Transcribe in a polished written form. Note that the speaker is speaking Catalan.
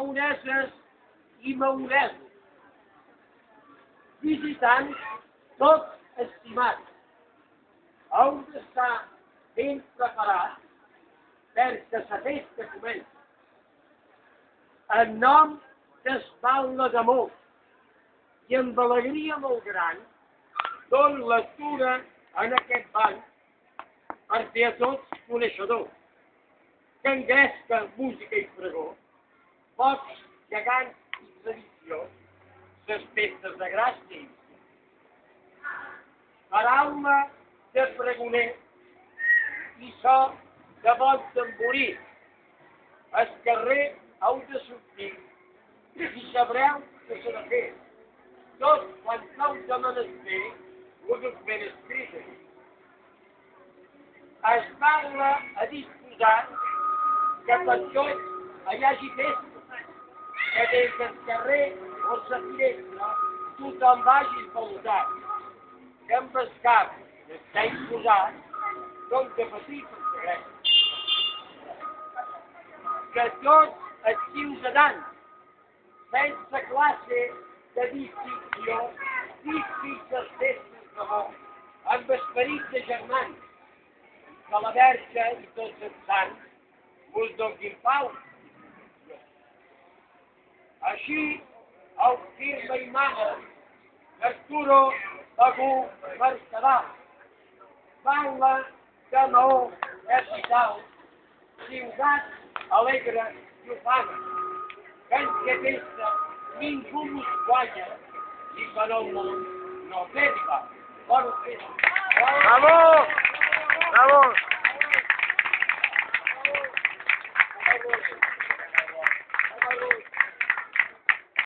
maoneses i maonesos, visitants tots estimats, heu d'estar ben preparats perquè la festa comença. En nom del Paula d'Amor i amb alegria molt gran, dono lectura en aquest banc per fer a tots coneixedors que engresca música i fregó, focs, gegants i tradició, les festes de Gràcia. Paraula de pregoner i so de bon tamborí. Al carrer heu de sortir i sabreu què s'ha de fer. Tot quan heu de menester, us ho ben escrites. Es parla a disposar que per tot hi hagi festa, que des del carrer o la finestra tothom vagi voltat, que amb el cap està imposat, com de patir per saber. Que tots els ciutadans, sense classe de distinció, visquin les festes d'amor, amb esperit de germans, que la Verge i tots els sants us donin pau. Així, el firma i mana Arturo Agú Mercadal, Paula de Maó Capital, ciutat alegre i ufana, que en que festa ningú us guanya i per al món no té rival. Bona festa! Bravo! Bravo!